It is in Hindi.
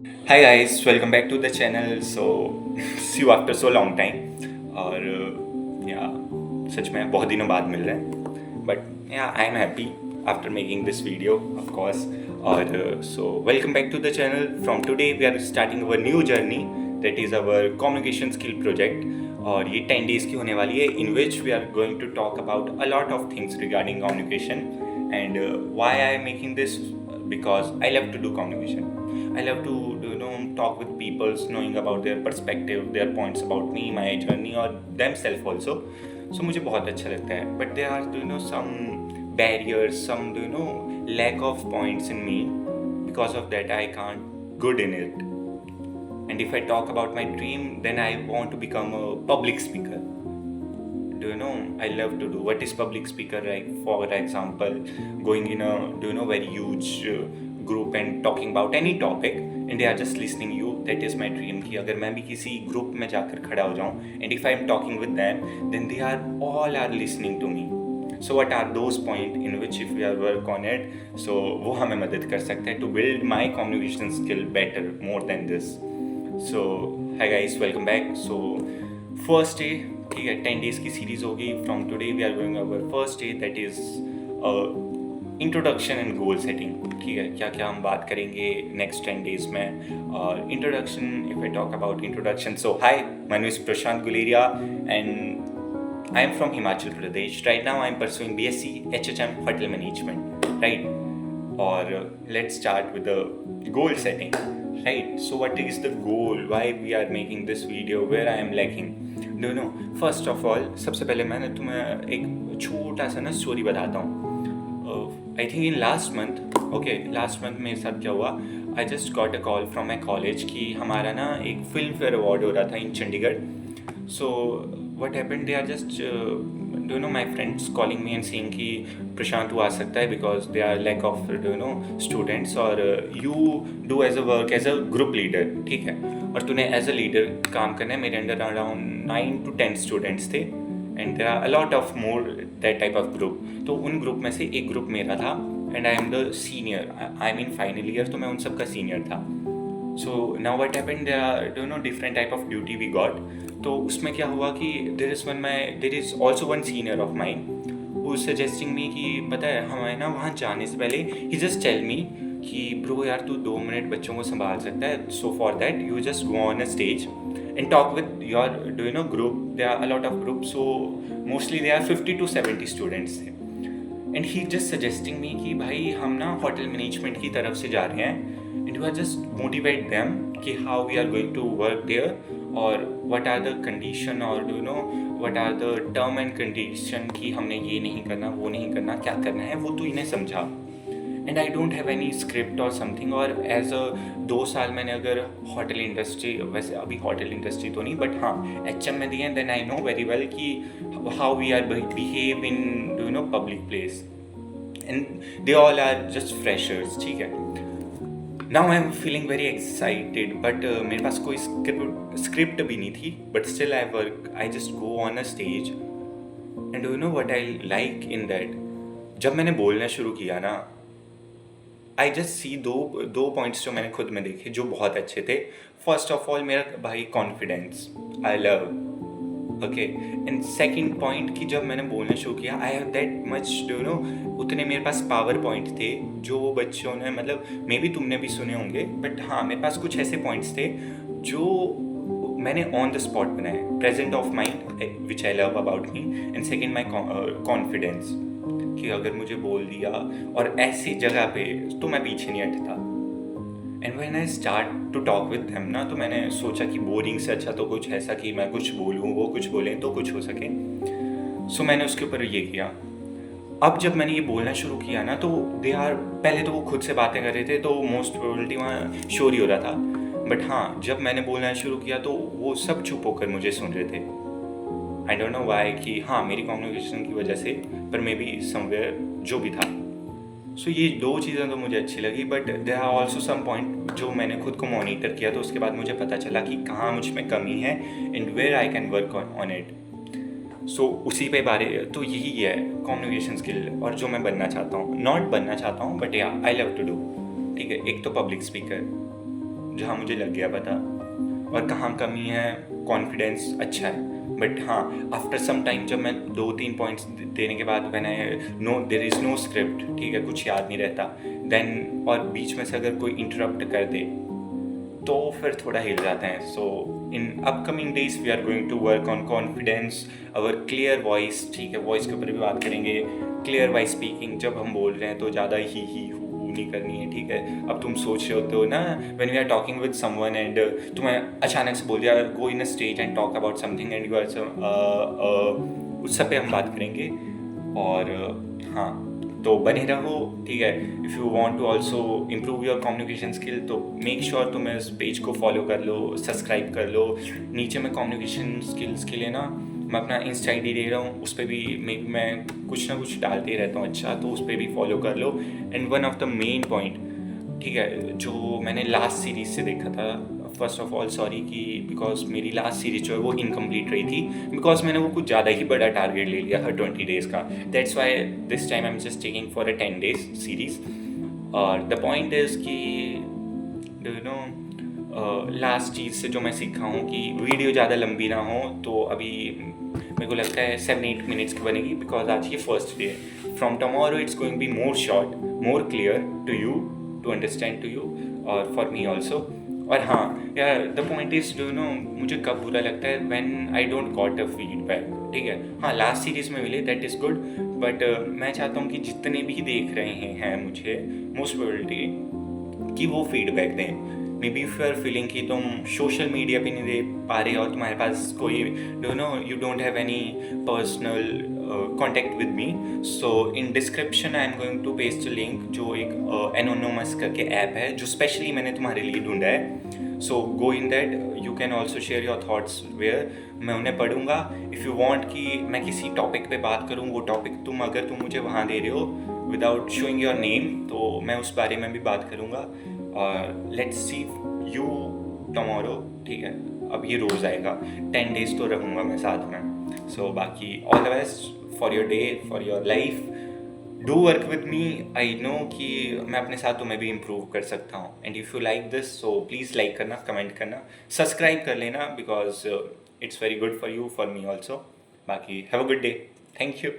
Hi guys, welcome back to the channel. See you after so long time. और या सच में बहुत दिनों बाद मिल रहे हैं but yeah I am happy after making this video of course और so welcome back to the channel. From today we are starting our new journey that is our communication skill project. और ये 10 डेज़ की होने वाली है in which we are going to talk about a lot of things regarding communication. And why I am making this because I love to do communication. I love to talk with people, knowing about their perspective, their points about me, my journey, or themselves also. So मुझे बहुत अच्छा लगता है. But there are some barriers, some lack of points in me. Because of that, I can't good in it. And if I talk about my dream, then I want to become a public speaker. I love to do what is public speaker, like for example going in a very huge group and talking about any topic and they are just listening you. That is my dream कि अगर मैं भी किसी ग्रुप में जाकर खड़ा हो जाऊँ and if I am talking with them then they are all are listening to me. So what are those point in which if we are work on it, so वो हमें मदद कर सकता है to build my communication skill better more than this. So hi guys, welcome back. So first day, ठीक है, 10 डेज़ की सीरीज़ होगी. From today we are going our first day that is introduction and goal setting. ठीक है, क्या क्या हम बात करेंगे नेक्स्ट 10 डेज़ में. और introduction, if I talk about introduction, so hi, my name is Prashant Guleria and I am from Himachal Pradesh. Right now I am pursuing BSc HHM hotel management, right. और let's start with the goal setting. Right, so what is the goal, why we are making this video, where I am lacking? First of all, सबसे पहले मैं तुम्हें एक छोटा सा स्टोरी बताता हूँ. I think in last month मेरे साथ क्या हुआ, I just got a call from my college कि हमारा एक फिल्म फेयर अवार्ड हो रहा था in Chandigarh. So what happened, they are just my friends calling me and saying कि प्रशांत तू आ सकता है because they are lack of students और you do as a work as a group leader. ठीक है, और तूने as a leader काम करना है. मेरे अंडर around 9 to 10 students थे and there are a lot of more that type of group. तो उन ग्रुप में से एक ग्रुप मेरा था and I am the senior. I mean final year, तो मैं उन सब का senior था. So now what happened, there are different type of duty we got. तो उसमें क्या हुआ कि there is also one senior of mine who is suggesting me कि पता है हमें वहाँ जाने से पहले he just tell me कि ब्रो यार तू 2 मिनट बच्चों को संभाल सकता है. So for that you just go on a stage and talk with your group. There are a lot of groups, so mostly there are 50 to 70 students थे. And he just suggesting me कि भाई हम होटल मैनेजमेंट की तरफ से जा रहे हैं and you are just motivate them कि how we are going to work there और व्हाट आर द कंडीशन और what are the term and condition कि हमने ये नहीं करना, वो नहीं करना, क्या करना है वो तो इन्हें समझा. And I don't have any script और समथिंग. और एज अ 2 साल मैंने अगर होटल इंडस्ट्री, वैसे अभी होटल इंडस्ट्री तो नहीं बट हाँ HM में दिए, then I know very well कि how we are behave in public place and they all are just freshers. ठीक है, now I am feeling very excited but मेरे पास कोई स्क्रिप्ट भी नहीं थी. But still I just go on a stage and what I like in that, जब मैंने बोलना शुरू किया आई जस्ट सी दो पॉइंट्स जो मैंने खुद में देखे जो बहुत अच्छे थे. फर्स्ट ऑफ ऑल मेरा भाई confidence, I love. Okay, and second point कि जब मैंने बोलना शुरू किया आई हैव दैट मच उतने मेरे पास पावर पॉइंट थे जो वो बच्चों ने, मतलब मे बी तुमने भी सुने होंगे बट हाँ मेरे पास कुछ ऐसे पॉइंट्स थे जो मैंने ऑन द स्पॉट बनाए. Present of mind which I love about me and second my confidence कि अगर मुझे बोल दिया और ऐसी जगह पे तो मैं पीछे नहीं हटता. And when I start to talk with them तो मैंने सोचा कि बोरिंग से अच्छा तो कुछ ऐसा कि मैं कुछ बोलूँ, वो कुछ बोलें तो कुछ हो सके. सो मैंने उसके ऊपर ये किया. अब जब मैंने ये बोलना शुरू किया तो दे आर, पहले तो वो खुद से बातें कर रहे थे तो मोस्ट प्रोबेबिलिटी वहाँ शोर ही हो रहा था. बट हाँ जब मैंने बोलना शुरू किया तो वो सब चुप होकर मुझे सुन रहे थे. आई डोंट नो वाई कि हाँ मेरी कम्युनिकेशन की वजह से, पर मे बी समवेयर जो भी था. सो ये 2 चीज़ें तो मुझे अच्छी लगी but there are also some point जो मैंने खुद को मॉनिटर किया तो उसके बाद मुझे पता चला कि कहाँ मुझ में कमी है and where I can work on it. So उसी पे बारे तो यही है कम्युनिकेशन स्किल और जो मैं बनना चाहता हूँ, नॉट बनना चाहता हूँ but yeah I love to do. ठीक है, एक तो पब्लिक स्पीकर, जहाँ मुझे लग गया पता, और कहाँ कमी है, कॉन्फिडेंस अच्छा है। बट हाँ, आफ्टर सम टाइम जब मैं 2-3 पॉइंट्स देने के बाद मैंने no there is no script, ठीक है, कुछ याद नहीं रहता, देन और बीच में से अगर कोई इंटरप्ट कर दे तो फिर थोड़ा हिल जाते हैं। So in upcoming days we are going to work on confidence, our clear voice, ठीक है, वॉइस के ऊपर भी बात करेंगे। क्लियर वॉइस स्पीकिंग, जब हम बोल रहे हैं तो ज़्यादा ही हू नहीं करनी है, ठीक है। अब तुम सोच रहे होते हो ना, when we are talking with someone and तुम्हें अचानक से बोल दिया go in a stage and talk about something and you are उस सब पे हम बात करेंगे। और हाँ, तो बने रहो, ठीक है। If you want to also improve your communication skill तो मेक श्योर तुम इस पेज को फॉलो कर लो, सब्सक्राइब कर लो। नीचे मैं कम्युनिकेशन स्किल्स के लिए ना मैं अपना इंस्टा आई डी दे रहा हूँ, उस पर भी मैं कुछ ना कुछ डालते ही रहता हूँ, अच्छा, तो उस पर भी फॉलो कर लो। And one of the main point, ठीक है, जो मैंने लास्ट सीरीज से देखा था, फर्स्ट ऑफ ऑल सॉरी कि बिकॉज मेरी लास्ट सीरीज जो है वो इनकम्प्लीट रही थी, बिकॉज मैंने वो कुछ ज़्यादा ही बड़ा टारगेट ले लिया हर 20 डेज़ का। That's why this time I am just taking for a 10 days series. और द पॉइंट इज़ कि डू यू नो लास्ट चीज़ से जो मैं सीखा हूँ कि वीडियो ज़्यादा लंबी ना हो, तो अभी मेरे को लगता है 7-8 मिनट्स की बनेगी, बिकॉज आज ये फर्स्ट डे है। From tomorrow it's going be more short, more clear to you, to understand to you और फॉर मी ऑल्सो। और हाँ यार, the point is do know मुझे कब बुरा लगता है, when I don't got a feedback, ठीक है। हाँ, लास्ट सीरीज़ में मिले, दैट इज़ गुड, बट मैं चाहता हूँ कि जितने भी देख रहे हैं मुझे, मोस्ट प्रोबेबिलिटी कि वो फीडबैक दें। Maybe if you are feeling कि तुम सोशल मीडिया पे नहीं दे पा रहे और तुम्हारे पास कोई you don't have any personal contact with me, so in description I am going to paste link, जो एक एनोनोमस करके ऐप है जो स्पेशली मैंने तुम्हारे लिए ढूंढा है। So go in that, you can also share your thoughts where, मैं उन्हें पढ़ूंगा। इफ़ यू वांट कि मैं किसी टॉपिक पे बात करूँ, वो टॉपिक अगर तुम मुझे वहाँ दे रहे हो विदाउट शोइंग योर नेम, तो मैं उस बारे में भी बात करूँगा। और लेट्स सी यू टमोरो, ठीक है। अब ये रोज़ आएगा, 10 days तो रहूँगा मैं साथ में। सो बाकी all the best for your day, for your life, do work with me. I know कि मैं अपने साथ तुम्हें भी इम्प्रूव कर सकता हूँ। And if you like this so please like करना, कमेंट करना, सब्सक्राइब कर लेना, because it's very good for you, for me also. बाकी have a good day, thank you.